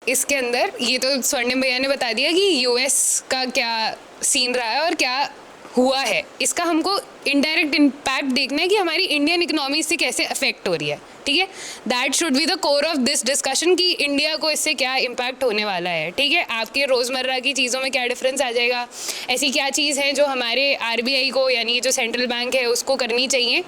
इसके अंदर ये तो स्वर्णिम भैया ने बता दिया कि यूएस का क्या सीन रहा है और क्या हुआ है। इसका हमको इनडायरेक्ट इम्पैक्ट देखना है कि हमारी इंडियन इकोनॉमी से कैसे अफेक्ट हो रही है, ठीक है। That should be the core of this discussion कि इंडिया को इससे क्या इम्पैक्ट होने वाला है, ठीक है। आपके रोज़मर्रा की चीज़ों में क्या डिफरेंस आ जाएगा, ऐसी क्या चीज़ है जो हमारे आरबीआई को यानी जो सेंट्रल बैंक है उसको करनी चाहिए,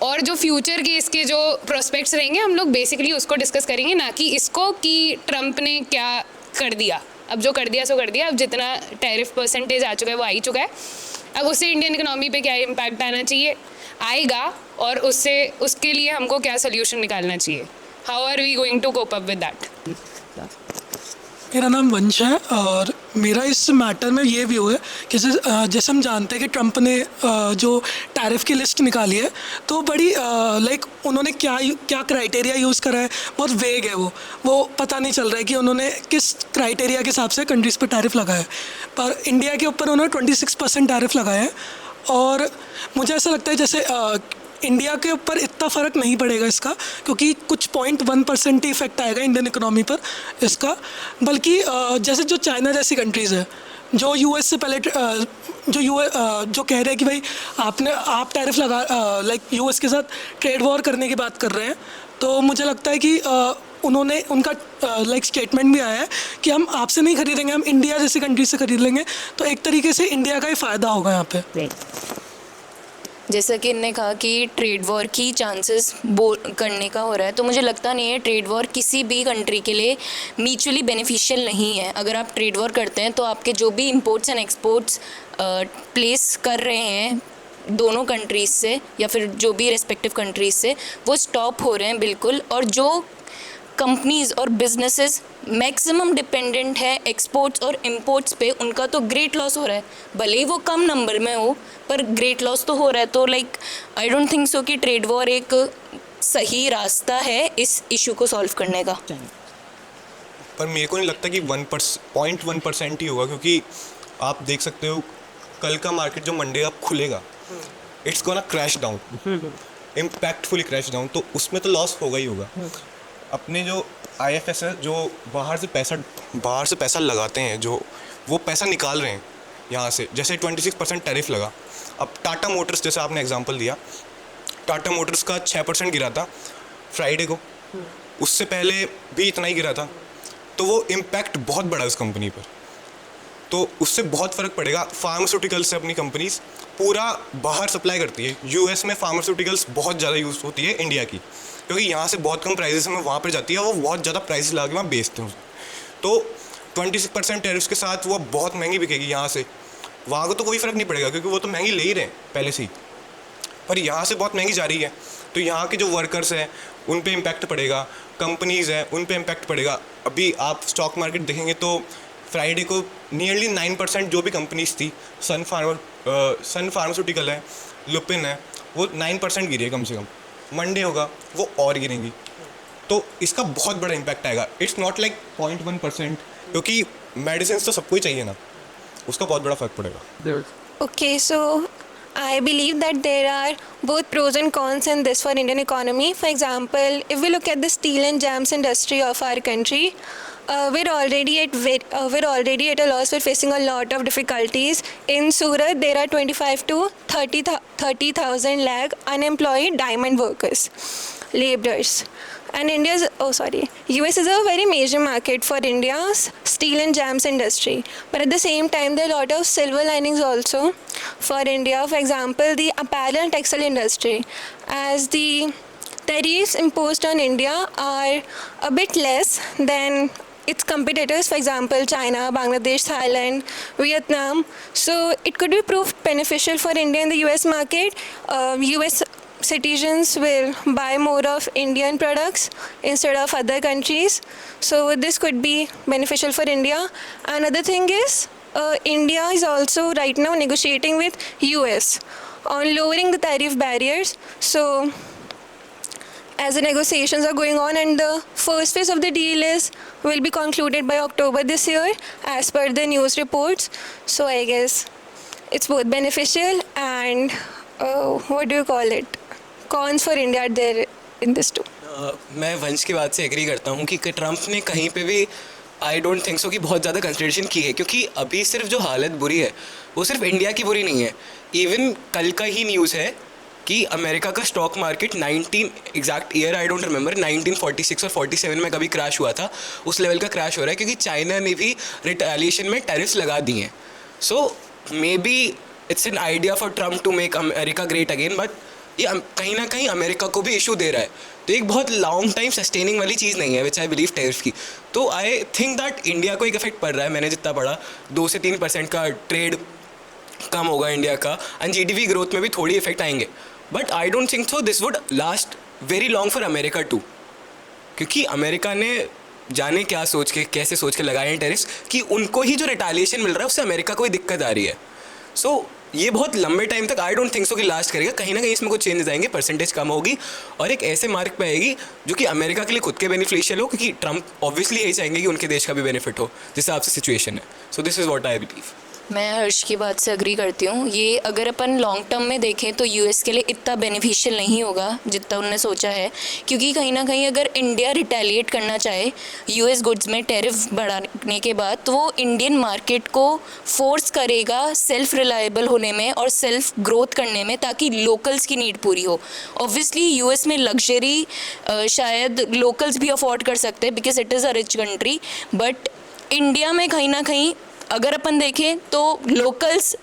और जो फ्यूचर के इसके जो प्रोस्पेक्ट्स रहेंगे हम लोग बेसिकली उसको डिस्कस करेंगे, ना कि इसको कि ट्रंप ने क्या कर दिया। अब जो कर दिया सो कर दिया, अब जितना टैरिफ परसेंटेज आ चुका है वो आ ही चुका है। अब उससे इंडियन इकोनॉमी पे क्या इम्पैक्ट आना चाहिए, आएगा, और उससे उसके लिए हमको क्या सोल्यूशन निकालना चाहिए, how are we going to cope up with that. मेरा नाम वंश है और मेरा इस मैटर में ये व्यू है कि जैसे हम जानते हैं कि ट्रंप ने जो टैरिफ की लिस्ट निकाली है तो बड़ी लाइक उन्होंने क्या क्राइटेरिया यूज़ करा है, बहुत वेग है वो पता नहीं चल रहा है कि उन्होंने किस क्राइटेरिया के हिसाब से कंट्रीज़ पे टैरिफ लगाया है। पर इंडिया के ऊपर उन्होंने 26% टैरिफ लगाया है और मुझे ऐसा लगता है जैसे इंडिया के ऊपर इतना फ़र्क नहीं पड़ेगा इसका, क्योंकि कुछ 0.1% ही इफेक्ट आएगा इंडियन इकोनॉमी पर इसका। बल्कि जैसे जो चाइना जैसी कंट्रीज़ है जो यूएस से पहले जो कह रहे हैं कि भाई आप टैरिफ लगा लाइक यूएस के साथ ट्रेड वॉर करने की बात कर रहे हैं, तो मुझे लगता है कि उन्होंने उनका लाइक स्टेटमेंट भी आया है कि हम आपसे नहीं खरीदेंगे, हम इंडिया जैसी कंट्री से खरीद लेंगे। तो एक तरीके से इंडिया का ही फ़ायदा होगा यहाँ पे। जैसा कि इनने कहा कि ट्रेड वॉर की चांसेस करने का हो रहा है, तो मुझे लगता नहीं है ट्रेड वॉर किसी भी कंट्री के लिए म्यूचुअली बेनिफिशियल नहीं है। अगर आप ट्रेड वॉर करते हैं तो आपके जो भी इंपोर्ट्स एंड एक्सपोर्ट्स प्लेस कर रहे हैं दोनों कंट्रीज़ से या फिर जो भी रेस्पेक्टिव कंट्रीज़ से, वो स्टॉप हो रहे हैं बिल्कुल। और जो कंपनीज़ और बिजनेसेस मैक्सिमम डिपेंडेंट है एक्सपोर्ट्स और इंपोर्ट्स पे, उनका तो ग्रेट लॉस हो रहा है, भले ही वो कम नंबर में हो पर ग्रेट लॉस तो हो रहा है। तो लाइक आई डोंट थिंक सो कि ट्रेड वॉर एक सही रास्ता है इस इशू को सॉल्व करने का। पर मेरे को नहीं लगता कि 0.1% ही होगा, क्योंकि आप देख सकते हो कल का मार्केट जो मंडे आप खुलेगा it's gonna crash down, impactfully crash down, तो उसमें तो लॉस होगा ही होगा। अपने जो IFS है जो बाहर से पैसा लगाते हैं, जो वो पैसा निकाल रहे हैं यहाँ से, जैसे 26% टैरिफ लगा। अब टाटा मोटर्स जैसे आपने एग्जांपल दिया, टाटा मोटर्स का 6% गिरा था फ्राइडे को, उससे पहले भी इतना ही गिरा था, तो वो इम्पैक्ट बहुत बड़ा है उस कंपनी पर, तो उससे बहुत फ़र्क पड़ेगा। फार्मास्यूटिकल्स से अपनी कंपनीज पूरा बाहर सप्लाई करती है, US में फार्मास्यूटिकल्स बहुत ज़्यादा यूज़ होती है इंडिया की, क्योंकि यहाँ से बहुत कम प्राइसेस में वहाँ पर जाती है, वो बहुत ज़्यादा प्राइस लगा के वहाँ बेचते हैं। तो 26% टैरिफ्स के साथ वो बहुत महंगी बिकेगी यहाँ से, वहाँ को तो कोई फ़र्क नहीं पड़ेगा क्योंकि वो तो महंगी ले ही रहे हैं पहले से ही, पर यहाँ से बहुत महंगी जा रही है, तो यहाँ के जो वर्कर्स हैं उन पे इम्पैक्ट पड़ेगा, कंपनीज़ हैं उन पे इम्पैक्ट पड़ेगा। अभी आप स्टॉक मार्केट देखेंगे तो फ्राइडे को नियरली 9% जो भी कंपनीज थी, सन फार्मास्यूटिकल है, लुपिन है, वो 9% गिरी है कम से कम। मंडे होगा वो और गिरेंगी, तो इसका बहुत बड़ा इम्पैक्ट आएगा। इट्स नॉट लाइक 0.1%, क्योंकि मेडिसिन तो सबको ही चाहिए ना, उसका बहुत बड़ा फर्क पड़ेगा। Okay, so I believe that there are both pros and cons in this for Indian economy. For example, if we look at the steel and gems industry of our country, we're already at a loss. We're facing a lot of difficulties. In Surat, there are 25 to 30,000 lakh unemployed diamond workers, laborers. And US is a very major market for India's steel and gems industry. But at the same time, there are a lot of silver linings also for India. For example, the apparel and textile industry, as the tariffs imposed on India are a bit less than its competitors, for example, China, Bangladesh, Thailand, Vietnam. So it could be proved beneficial for India in the US market. US citizens will buy more of Indian products instead of other countries. So this could be beneficial for India. Another thing is India is also right now negotiating with US on lowering the tariff barriers. So as the negotiations are going on, and the first phase of the deal will be concluded by October this year as per the news reports. So I guess it's both beneficial and what do you call it, cons for India there in this too. मैं वंश की बात से agree करता हूँ कि Trump ने कहीं पे भी आई डोंट थिंक सो कि बहुत ज़्यादा कंसिडरेशन की है, क्योंकि अभी सिर्फ जो हालत बुरी है वो सिर्फ इंडिया की बुरी नहीं है। इवन कल का ही न्यूज़ है कि अमेरिका का stock market 19 exact year I don't remember 1946 और 47 में कभी क्रैश हुआ था, उस लेवल का क्रैश हो रहा है क्योंकि चाइना ने भी रिटेलिएशन में टैरिफ्स लगा दिए हैं। So maybe it's an idea for Trump to make America great again, but ये कहीं ना कहीं अमेरिका को भी इशू दे रहा है। तो एक बहुत लॉन्ग टाइम सस्टेनिंग वाली चीज़ नहीं है विच आई बिलीव टैरिफ की। तो आई थिंक दैट इंडिया को एक इफेक्ट पड़ रहा है, मैंने जितना पढ़ा 2 से 3% का ट्रेड कम होगा इंडिया का, एंड जीडीपी ग्रोथ में भी थोड़ी इफेक्ट आएंगे। But I don't think so this would last very long for America too, क्योंकि अमेरिका ने जाने क्या सोच के कैसे सोच के लगाए हैं टैरिफ्स कि उनको ही जो रिटेलिएशन मिल रहा है उससे अमेरिका को ही दिक्कत आ रही है। सो ये बहुत लंबे टाइम तक आई डोंट थिंक सो कि लास्ट करेगा। कहीं ना कहीं इसमें कुछ चेंजेस आएंगे, परसेंटेज कम होगी और एक ऐसे मार्क पे आएगी जो कि अमेरिका के लिए खुद के बेनिफिशियल हो, क्योंकि ट्रम्प ऑब्वियसली यही चाहेंगे कि उनके देश का भी बेनिफिट हो जिस हिसाब से सिचुएशन है। So this is what I believe. मैं हर्ष की बात से अग्री करती हूँ। ये अगर अपन लॉन्ग टर्म में देखें तो यूएस के लिए इतना बेनिफिशियल नहीं होगा जितना उन्होंने सोचा है, क्योंकि कहीं ना कहीं अगर इंडिया रिटेलिएट करना चाहे यूएस गुड्स में टैरिफ बढ़ाने के बाद, तो वो इंडियन मार्केट को फोर्स करेगा सेल्फ रिलायबल होने में और सेल्फ ग्रोथ करने में, ताकि लोकल्स की नीड पूरी हो। ऑब्वियसली यूएस में लग्जरी शायद लोकल्स भी अफोर्ड कर सकते हैं because it is a rich country, but India में कहीं ना कहीं अगर अपन देखें तो locals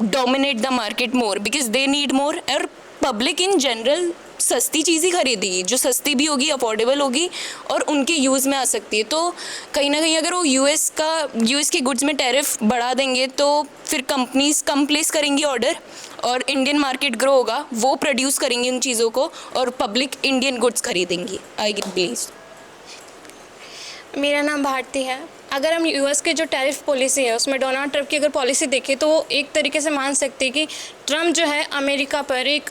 dominate the market more because they need more, और पब्लिक इन जनरल सस्ती चीज़ ही खरीदेगी, जो सस्ती भी होगी, अफोर्डेबल होगी और उनके यूज़ में आ सकती है। तो कहीं ना कहीं अगर वो यूएस के गुड्स में टैरिफ बढ़ा देंगे तो फिर कंपनीज कम प्लेस करेंगी ऑर्डर और इंडियन मार्केट ग्रो होगा, वो प्रोड्यूस करेंगी उन चीज़ों को और पब्लिक इंडियन गुड्स खरीदेंगी। I believe. मेरा नाम भारती है। अगर हम यूएस के जो टैरिफ पॉलिसी है उसमें डोनाल्ड ट्रम्प की अगर पॉलिसी देखें तो वो एक तरीके से मान सकते हैं कि ट्रम्प जो है अमेरिका पर एक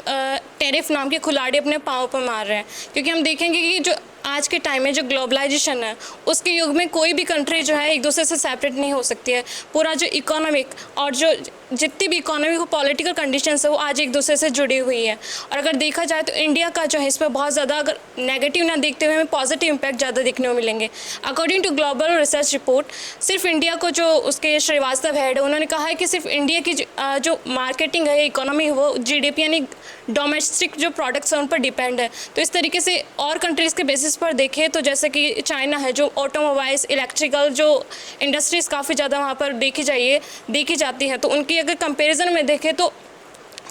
टैरिफ नाम के खिलाड़ी अपने पाँव पर मार रहे हैं, क्योंकि हम देखेंगे कि जो आज के टाइम में जो ग्लोबलाइजेशन है उसके युग में कोई भी कंट्री जो है एक दूसरे से सेपरेट नहीं हो सकती है। पूरा जो इकोनॉमिक और जो जितनी भी इकोनॉमिक और पॉलिटिकल कंडीशंस है वो आज एक दूसरे से जुड़ी हुई है। और अगर देखा जाए तो इंडिया का जो है इस पर बहुत ज़्यादा अगर नेगेटिव ना देखते हुए हमें पॉजिटिव इम्पैक्ट ज़्यादा देखने को मिलेंगे। According to global research report, सिर्फ इंडिया को जो उसके श्रीवास्तव हेड है उन्होंने कहा है कि सिर्फ इंडिया की जो मार्केटिंग है, इकोनॉमी है, वो जीडीपी यानी डोमेस्टिक जो प्रोडक्ट्स हैं उन पर डिपेंड है। तो इस तरीके से और कंट्रीज़ के बेसिस पर देखें तो जैसे कि चाइना है जो ऑटोमोबाइल्स, इलेक्ट्रिकल जो इंडस्ट्रीज़ काफ़ी ज़्यादा वहाँ पर देखी जाती है, तो उनकी अगर कंपैरिजन में देखें तो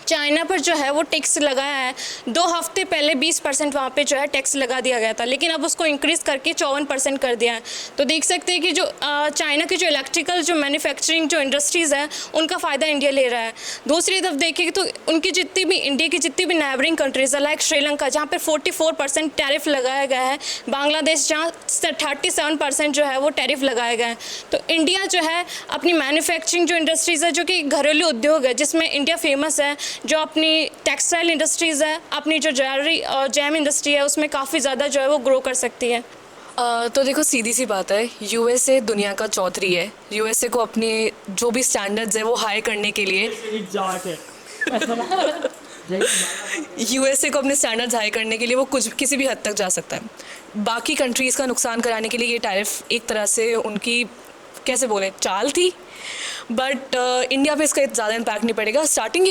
चाइना पर जो है वो टैक्स लगाया है। 2 हफ्ते पहले 20% वहाँ पे जो है टैक्स लगा दिया गया था, लेकिन अब उसको इंक्रीज़ करके 54% कर दिया है। तो देख सकते हैं कि जो चाइना की जो इलेक्ट्रिकल जो मैन्युफैक्चरिंग जो इंडस्ट्रीज़ है उनका फ़ायदा इंडिया ले रहा है। दूसरी तरफ देखें तो उनकी जितनी भी इंडिया की जितनी भी नेबरिंग कंट्रीज़ है लाइक श्रीलंका जहाँ पर 44% टैरिफ लगाया गया है, बांग्लादेश जहाँ 37% जो है वो टैरिफ लगाया गया है। तो इंडिया जो है अपनी मैन्युफैक्चरिंग जो इंडस्ट्रीज़ है जो कि घरेलू उद्योग है जिसमें इंडिया फेमस है, जो अपनी टेक्सटाइल इंडस्ट्रीज़ है, अपनी जो ज्वेलरी और जैम इंडस्ट्री है उसमें काफ़ी ज़्यादा जो है वो ग्रो कर सकती है। तो देखो सीधी सी बात है, यूएसए दुनिया का चौधरी है। यूएसए को अपने जो भी स्टैंडर्ड्स है वो हाई करने के लिए यूएसए को अपने स्टैंडर्ड्स हाई करने के लिए वो किसी भी हद तक जा सकता है। बाकी कंट्रीज़ का नुकसान कराने के लिए ये टैरिफ एक तरह से उनकी कैसे बोले चाल थी, बट इंडिया पे इसका ज़्यादा इम्पैक्ट नहीं पड़ेगा। स्टार्टिंग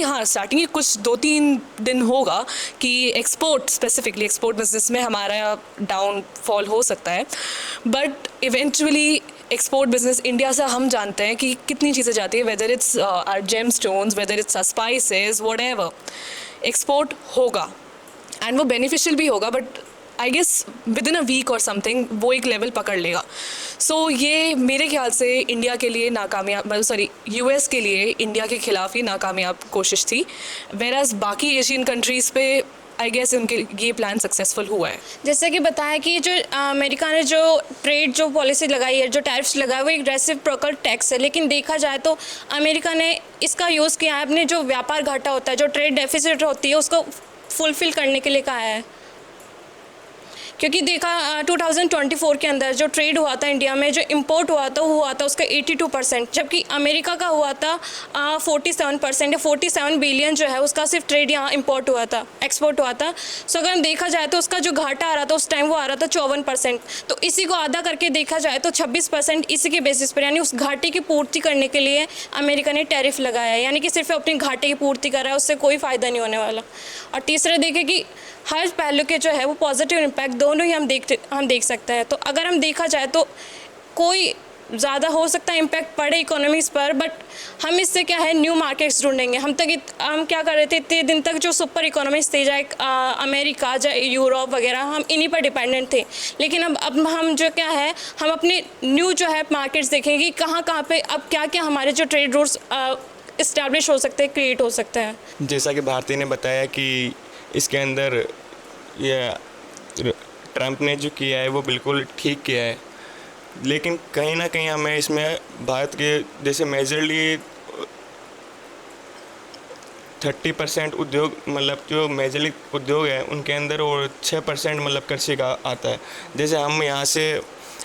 की कुछ 2-3 दिन होगा कि स्पेसिफिकली एक्सपोर्ट बिजनेस में हमारा डाउनफॉल हो सकता है, but eventually export business India से हम जानते हैं कि कितनी चीज़ें जाती है, whether it's our gemstones, whether it's spices, whatever, export होगा एंड वो बेनिफिशियल भी होगा, but I guess within a week or something वो एक लेवल पकड़ लेगा। सो ये मेरे ख्याल से इंडिया के लिए यूएस के लिए इंडिया के खिलाफ ही नाकामयाब कोशिश थी, वेराज बाकी एशियन कंट्रीज़ पे आई गेस उनके ये प्लान सक्सेसफुल हुआ है। जैसे कि बताया कि जो अमेरिका ने जो ट्रेड जो पॉलिसी लगाई है, जो टैरिफ्स लगाए, वो एक रेसिप्रोकल टैक्स है, लेकिन देखा जाए तो अमेरिका ने इसका यूज़ किया है अपने जो व्यापार घाटा होता है, जो ट्रेड डेफिसिट होती है उसको फुलफ़िल करने के लिए कहा है। क्योंकि देखा 2024 के अंदर जो ट्रेड हुआ था इंडिया में, जो इंपोर्ट हुआ था उसका 82%, जबकि अमेरिका का हुआ था 47% या 47 बिलियन जो है उसका सिर्फ ट्रेड यहाँ इंपोर्ट हुआ था, एक्सपोर्ट हुआ था। सो अगर हम देखा जाए तो उसका जो घाटा आ रहा था उस टाइम वो आ रहा था 54%। तो इसी को आधा करके देखा जाए तो 26% इसी के बेसिस पर, यानी उस घाटे की पूर्ति करने के लिए अमेरिका ने टैरिफ लगाया है, यानी कि सिर्फ अपने घाटे की पूर्ति कर रहा है, उससे कोई फ़ायदा नहीं होने वाला। और तीसरा देखें कि हर पहलू के जो है वो पॉजिटिव इम्पैक्ट दोनों ही हम देख सकते हैं। तो अगर हम देखा जाए तो कोई ज़्यादा हो सकता है इम्पैक्ट पड़े इकोनॉमीज़ पर, बट हम इससे क्या है न्यू मार्केट्स ढूंढेंगे। हम क्या कर रहे थे इतने दिन तक, जो सुपर इकोनॉमीज थे, चाहे अमेरिका चाहे यूरोप वगैरह, हम इन्हीं पर डिपेंडेंट थे। लेकिन अब हम जो क्या है, हम अपने न्यू जो है मार्केट्स देखेंगे कहाँ पे अब क्या क्या हमारे जो ट्रेड रूट्स इस्टेब्लिश हो सकते हैं, क्रिएट हो सकते हैं। जैसा कि भारती ने बताया कि इसके अंदर ये ट्रम्प ने जो किया है वो बिल्कुल ठीक किया है, लेकिन कहीं ना कहीं हमें इसमें भारत के जैसे मेजरली 30% उद्योग, मतलब जो मेजरली उद्योग है उनके अंदर, और 6% मतलब कृषि का आता है। जैसे हम यहाँ से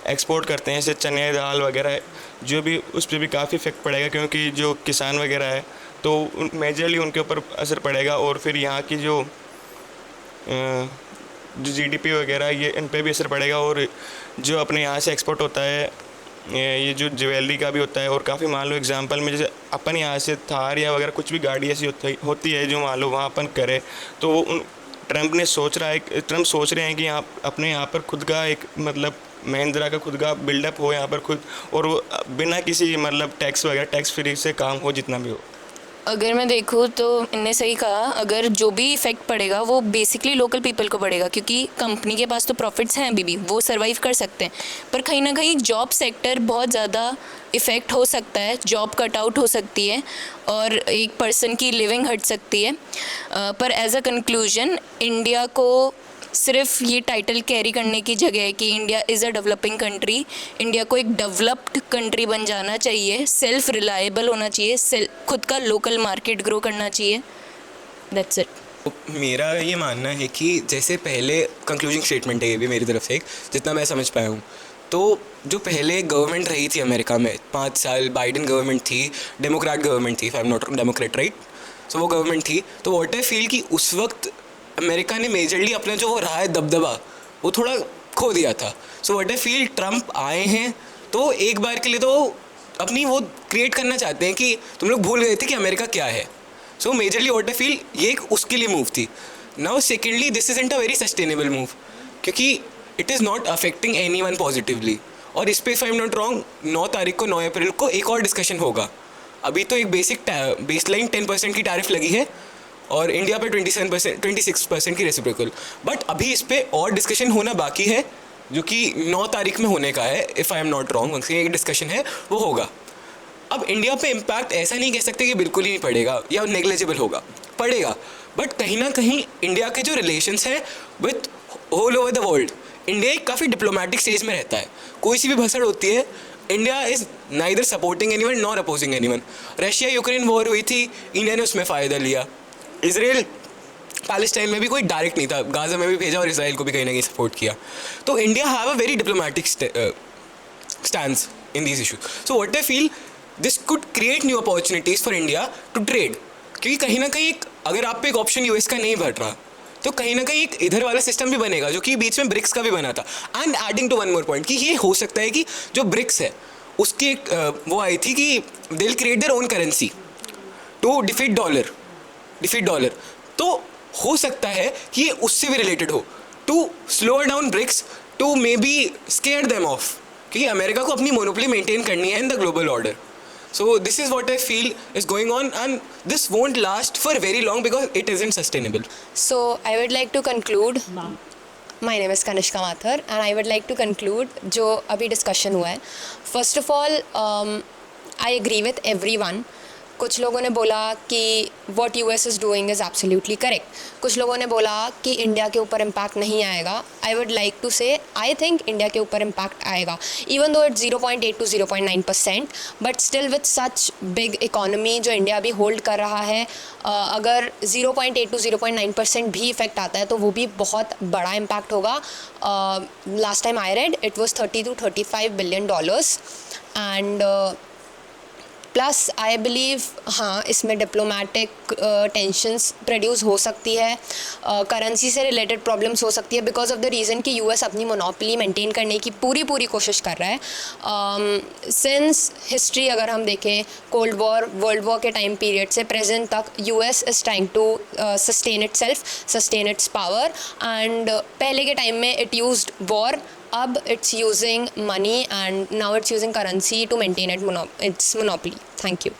एक्सपोर्ट करते हैं, जैसे चने दाल वगैरह, जो भी उस पर भी काफ़ी इफेक्ट पड़ेगा, क्योंकि जो किसान वगैरह है तो मेजरली उनके ऊपर असर पड़ेगा। और फिर यहाँ की जो GDP वगैरह, ये इन पे भी असर पड़ेगा। और जो अपने यहाँ से एक्सपोर्ट होता है, ये जो ज्वेलरी का भी होता है, और काफ़ी मान लो एग्जांपल में जैसे अपन यहाँ से थार या वगैरह कुछ भी गाड़ी ऐसी होती है जो मान लो वहाँ अपन करें, तो ट्रम्प सोच रहे हैं कि अपने यहाँ पर खुद का एक मतलब महिंद्रा का खुद का बिल्डअप हो यहाँ पर खुद, और वो बिना किसी मतलब टैक्स वगैरह, टैक्स फ्री से काम हो जितना भी हो। अगर मैं देखूँ तो इनने सही कहा, अगर जो भी इफ़ेक्ट पड़ेगा वो बेसिकली लोकल पीपल को पड़ेगा, क्योंकि कंपनी के पास तो प्रॉफिट्स हैं अभी भी, वो सर्वाइव कर सकते हैं। पर कहीं ना कहीं जॉब सेक्टर बहुत ज़्यादा इफ़ेक्ट हो सकता है, जॉब कट आउट हो सकती है और एक पर्सन की लिविंग हट सकती है। पर एज अ कंक्लूजन, इंडिया को सिर्फ ये टाइटल कैरी करने की जगह है कि India is a developing country, India को एक डेवलप्ड कंट्री बन जाना चाहिए, सेल्फ रिलायबल होना चाहिए, खुद का लोकल मार्केट ग्रो करना चाहिए। That's it. मेरा ये मानना है कि जैसे पहले कंक्लूजिंग स्टेटमेंट है ये भी मेरी तरफ से, एक जितना मैं समझ पाया हूँ, तो जो पहले गवर्नमेंट रही थी अमेरिका में 5 साल, बाइडेन गवर्नमेंट थी, डेमोक्रेट गवर्नमेंट थी, if I am not Democrat right, so वो गवर्नमेंट थी। तो व्हाट आई फील कि उस वक्त अमेरिका ने मेजरली अपना जो रहा है दबदबा वो थोड़ा खो दिया था। सो व्हाट आई फील, ट्रम्प आए हैं तो एक बार के लिए तो अपनी वो क्रिएट करना चाहते हैं कि तुम लोग भूल गए थे कि अमेरिका क्या है। So majorly what I feel ये एक उसके लिए मूव थी। Now secondly, this is isn't a very sustainable move, क्योंकि it is not affecting anyone positively. और इस पर if I am not wrong 9 तारीख को 9 अप्रैल को एक और डिस्कशन होगा। अभी तो एक बेसलाइन 10% की टैरिफ लगी है और इंडिया पे 26% की रेसिप्रोकल, बट अभी इस पर और डिस्कशन होना बाकी है, जो कि 9 तारीख में होने का है, if I am not wrong. उनसे एक डिस्कशन है वो होगा। अब इंडिया पे इम्पैक्ट ऐसा नहीं कह सकते कि बिल्कुल ही नहीं पड़ेगा या नेग्लिजिबल होगा, पड़ेगा, बट कहीं ना कहीं इंडिया के जो रिलेशंस हैं with all over the world, India एक काफ़ी डिप्लोमेटिक स्टेज में रहता है। कोई सी भी भसड़ होती है, India is neither supporting anyone nor opposing anyone. Russia Ukraine war हुई थी, इंडिया ने उसमें फ़ायदा लिया। इसराइल पैलेस्टाइन में भी कोई डायरेक्ट नहीं था, गाज़ा में भी भेजा और इसराइल को भी कहीं ना कहीं सपोर्ट किया। तो India have a very diplomatic stand in these issues. So what I feel, this could create new opportunities for India to trade, क्योंकि कहीं ना कहीं अगर आप पे एक ऑप्शन यूएस का नहीं बढ़ रहा तो कहीं ना कहीं एक इधर वाला सिस्टम भी बनेगा, जो कि बीच में ब्रिक्स का भी बना था। And adding to one more point कि ये हो सकता है कि जो ब्रिक्स है उसकी एक वो आई थी कि they will create their own currency to defeat dollar. तो हो सकता है कि ये उससे भी रिलेटेड हो, to slow down BRICS, to maybe scare them off, क्योंकि अमेरिका को अपनी मोनोपोली मेंटेन करनी है in the global order. So this is what I feel is going on, and this won't last for very long because it isn't sustainable. So I would like to conclude. My name is Kanishka Mathur and I would like to conclude जो अभी discussion हुआ है. First of all, I agree with everyone. कुछ लोगों ने बोला कि what US is doing is absolutely correct, कुछ लोगों ने बोला कि इंडिया के ऊपर इम्पैक्ट नहीं आएगा. आई वुड लाइक टू से आई थिंक इंडिया के ऊपर इम्पैक्ट आएगा, even though it's 0.8 to 0.9%, but still with such big economy जो इंडिया अभी होल्ड कर रहा है, अगर 0.8 to 0.9% भी इफेक्ट आता है तो वो भी बहुत बड़ा इम्पैक्ट होगा. Last time I read it was $30 to $35 billion, and plus I believe हाँ इसमें डिप्लोमेटिक टेंशंस प्रोड्यूस हो सकती है, करेंसी से रिलेटेड प्रॉब्लम्स हो सकती है, बिकॉज ऑफ द रीज़न कि यूएस अपनी मोनोपोली मेंटेन करने की पूरी कोशिश कर रहा है. सिंस हिस्ट्री अगर हम देखें कोल्ड वॉर, वर्ल्ड वॉर के टाइम पीरियड से प्रेजेंट तक US is trying to sustain itself, sustain its power, and पहले के टाइम में इट यूज्ड वॉर, अब it's using money and now it's using currency to maintain its monopoly. Thank you.